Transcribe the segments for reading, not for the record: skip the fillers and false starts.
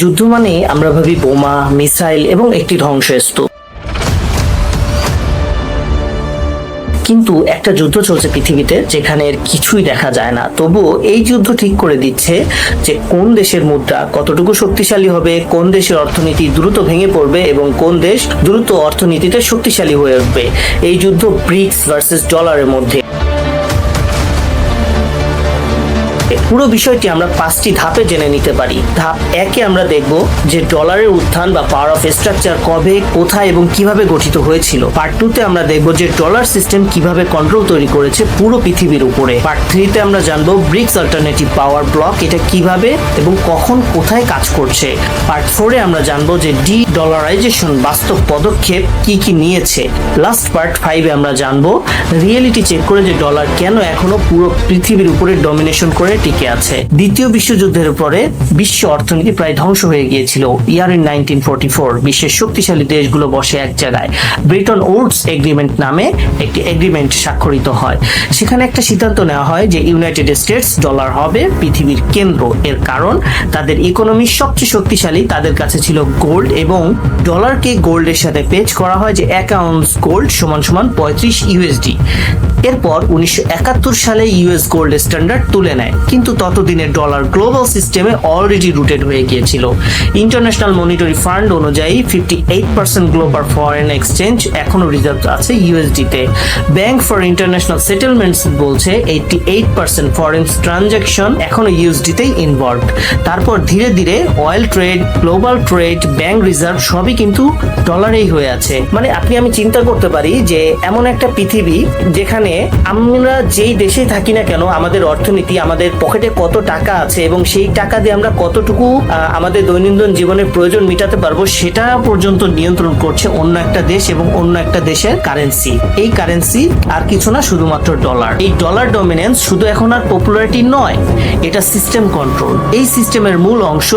যুদ্ধ মানে আমরা ভাবি বোমা, মিসাইল এবং একটি ধ্বংসস্তূপ। কিন্তু একটা যুদ্ধ চলছে পৃথিবীতে যেখানে এর কিছুই দেখা যায় না, তবুও এই যুদ্ধ ঠিক করে দিচ্ছে যে কোন দেশের মুদ্রা কতটুকু শক্তিশালী হবে, কোন দেশের অর্থনীতি দ্রুত ভেঙে পড়বে এবং কোন দেশ দ্রুত অর্থনীতিতে শক্তিশালী হয়ে উঠবে। এই যুদ্ধ ব্রিক্স ভার্সেস ডলারের মধ্যে। পুরো বিষয়টি আমরা 5টি ধাপে জেনে নিতে পারি। ধাপ 1-এ আমরা দেখব যে ডলারের উত্থান বা পাওয়ার অফ স্ট্রাকচার কবে, কোথায় এবং কিভাবে গঠিত হয়েছিল। পার্ট 2-তে আমরা দেখব যে ডলার সিস্টেম কিভাবে কন্ট্রোল তৈরি করেছে পুরো পৃথিবীর উপরে। পার্ট 3-তে আমরা জানবো ব্রিক্স অল্টারনেটিভ পাওয়ার ব্লক এটা কিভাবে এবং কখন কোথায় কাজ করছে। পার্ট 4-এ আমরা জানবো যে ডি ডলারাইজেশন বাস্তব পদক্ষেপ কি কি নিয়েছে। লাস্ট পার্ট 5-এ আমরা জানবো রিয়েলিটি চেক করে যে ডলার কেন এখনো পুরো পৃথিবীর উপরে ডমিনেশন করে টিকে আছে। দ্বিতীয় বিশ্বযুদ্ধের পরে বিশ্ব অর্থনীতি প্রায় ধ্বংস হয়ে গিয়েছিল। ইয়ার ইন 1944 বিশ্বের শক্তিশালী দেশগুলো বসে এক জায়গায় ব্রেটন উডস এগ্রিমেন্ট নামে একটি এগ্রিমেন্ট স্বাক্ষরিত হয়। সেখানে একটা সিদ্ধান্ত নেওয়া হয় যে ইউনাইটেড স্টেটস ডলার হবে পৃথিবীর কেন্দ্র। এর কারণ তাদের ইকোনমি সবচেয়ে শক্তিশালী, তাদের কাছে ছিল গোল্ড এবং ডলারকে গোল্ডের সাথে পেজ করা হয় যে 1 আউন্স গোল্ড সমান সমান 35 ইউএসডি। এরপর 1971 সালে ইউএস গোল্ড স্ট্যান্ডার্ড তুলে নেয়, কিন্তু ততদিনে ডলার গ্লোবাল সিস্টেমে অলরেডি রুটেড হয়ে গিয়েছিল। ইন্টারন্যাশনাল মনিটারি ফান্ড অনুযায়ী 58% গ্লোবাল ফরেন এক্সচেঞ্জ এখনো রিজার্ভ আছে ইউএসডিতে। ব্যাংক ফর ইন্টারন্যাশনাল সেটেলমেন্টস বলছে 88% ফরেন ট্রানজাকশন এখনো ইউএসডিতেই ইনভলভড। তারপর ধীরে ধীরে oil trade, global trade, bank reserve সবই কিন্তু ডলারেই হয়ে আছে। মানে আমি চিন্তা করতে পারি যে এমন একটা পৃথিবী যেখানে আমরা যেই দেশে থাকি না কেন আমাদের অর্থনীতি, আমাদের পকেটে কত টাকা আছে এবং সেই টাকা দিয়ে আমরা কতটুকু আমাদের দৈনন্দিন জীবনের প্রয়োজন মেটাতে পারবো সেটা পর্যন্ত নিয়ন্ত্রণ করছে অন্য একটা দেশ এবং অন্য একটা দেশের কারেন্সি। এই কারেন্সি আর কিছু না, শুধুমাত্র ডলার। এই ডলার ডমিনেন্স শুধু এখন আর পপুলারিটি নয়, এটা সিস্টেম কন্ট্রোল। এই সিস্টেমের মূল অংশ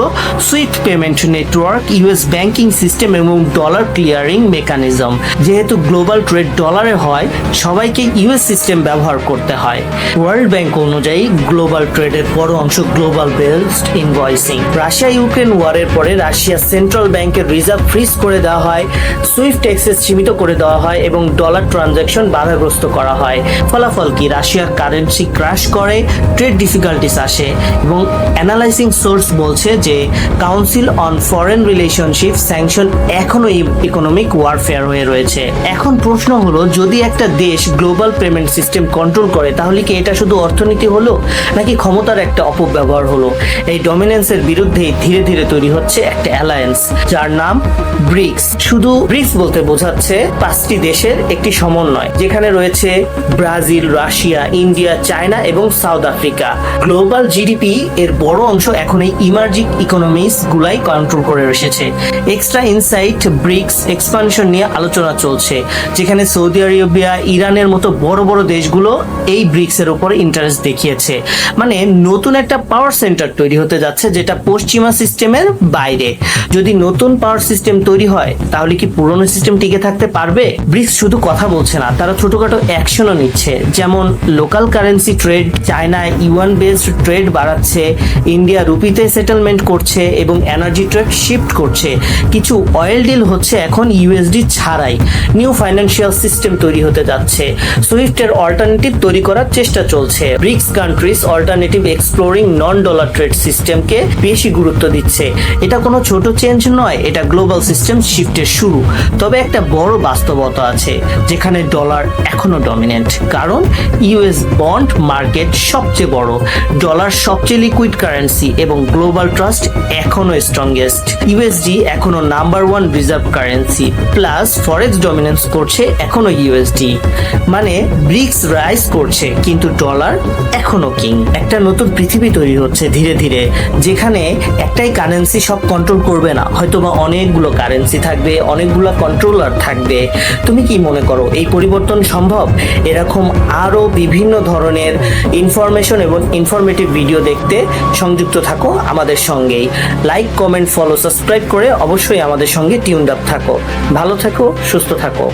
SWIFT payment network, US banking system এবং ডলার ক্লিয়ারিং মেকানিজম। যেহেতু গ্লোবাল ট্রেড ডলারে হয়, সবাইকে ইউএস সিস্টেম ব্যবহার করতে হয়। ওয়ার্ল্ড ব্যাংক অনুযায়ী গ্লোবাল ট্রেডের বড় অংশ global based invoicing. Russia Ukraine ওয়ারের পরে রাশিয়া সেন্ট্রাল ব্যাংকের রিজার্ভ ফ্রিজ করে দেওয়া হয়, সুইফট অ্যাক্সেস সীমিত করে দেওয়া হয় এবং ডলার ট্রানজাকশন বাধাগ্রস্ত করা হয়। ফলাফল কি? রাশিয়ার কারেন্সি ক্র্যাশ করে, ট্রেড ডিফিকাল্টিস আসে এবং অ্যানালাইজিং সোর্স বলছে যে council on foreign relationship sanction এখনো ইকোনমিক ওয়ারফেয়ার হয়ে রয়েছে। এখন প্রশ্ন হলো, যদি একটা দেশ গ্লোবাল পেমেন্ট সিস্টেম কন্ট্রোল করে তাহলে কি এটা শুধু অর্থনীতি হলো নাকি ক্ষমতার একটা অপব্যবহার হলো? এই ডমিনেন্সের বিরুদ্ধে ধীরে ধীরে তৈরি হচ্ছে একটা অ্যালায়েন্স যার নাম ব্রিক্স। শুধু ব্রিক্স বলতে বোঝাচ্ছে 5টি দেশের একটি সমন্বয়, যেখানে রয়েছে ব্রাজিল, রাশিয়া, ইন্ডিয়া, চায়না এবং সাউথ আফ্রিকা। গ্লোবাল জিডিপি এর বড় অংশ এখন এই ইমার্জিং ইকোনমিস গুলাই কন্ট্রোল করে এসেছে। এক্সট্রা ইনসাইট ব্রিক্স এক্সপানশন নিয়ে আলোচনা চলছে, যেখানে সৌদি আরবিয়া, ইরানের মতো বড় বড় দেশগুলো এই ব্রিক্স এর উপর ইন্টারেস্ট দেখিয়েছে। মানে নতুন একটা পাওয়ার সেন্টার তৈরি হতে যাচ্ছে যেটা পশ্চিমা সিস্টেমের বাইরে। যদি নতুন পাওয়ার সিস্টেম তৈরি হয় তাহলে কি পুরনো সিস্টেম টিকে থাকতে পারবে? ব্রিক্স শুধু কথা বলছে না, তারা ছোটখাটো অ্যাকশনও নিচ্ছে। যেমন local currency trade, China yuan based trade বাড়াচ্ছে, ইন্ডিয়া রুপিতে সেটেলমেন্ট করছে এবং এনার্জি ট্রেড শিফট করছে। কিছু অয়েল ডিল হচ্ছে এখন ইউএসডি ছাড়াই। নিউ ফাইন্যান্সিয়াল সিস্টেম তৈরি হতে যাচ্ছে। সুইফটের অল্টারনেটিভ তৈরি করার চেষ্টা চলছে। ব্রিক্স কান্ট্রিজ অল্টারনেটিভ এক্সপ্লোরিং নন ডলার ট্রেড সিস্টেমকে বেশি গুরুত্ব দিচ্ছে। এটা কোনো ছোট চেঞ্জ নয়, এটা গ্লোবাল সিস্টেম শিফটের শুরু। তবে একটা বড় বাস্তবতা আছে যেখানে ডলার এখনো ডমিনেন্ট, কারণ ইউএস বন্ড মার্কেট সবচেয়ে বড়, ডলার সবচেয়ে লিকুইড কারেন্সি এবং গ্লোবাল ট্রাস্ট এখনো স্ট্রংগেস্ট। ইউএসডি এখনো নাম্বার 1 রিজার্ভ কারেন্সি, প্লাস ফরেক্স ডমিনেন্স করছে এখনো ইউএসডি। মানে ব্রিক্স রাইজ করছে কিন্তু ডলার এখনো কিং। একটা নতুন পৃথিবী তৈরি হচ্ছে ধীরে ধীরে, যেখানে একটাই কারেন্সি সব কন্ট্রোল করবে না, হয়তোবা অনেকগুলো কারেন্সি থাকবে, অনেকগুলো কন্ট্রোলার থাকবে। তুমি কি মনে করো এই পরিবর্তন সম্ভব? এরকম আরো বিভিন্ন ধরনের ইনফরমেশন এবং ইনফরমেটিভ ভিডিও দেখতে সংযুক্ত থাকো আমাদের সঙ্গেই। লাইক, কমেন্ট, ফলো, সাবস্ক্রাইব করে অবশ্যই আমাদের সঙ্গে টিউনড আপ থাকো। ভালো থাকো, সুস্থ থাকো।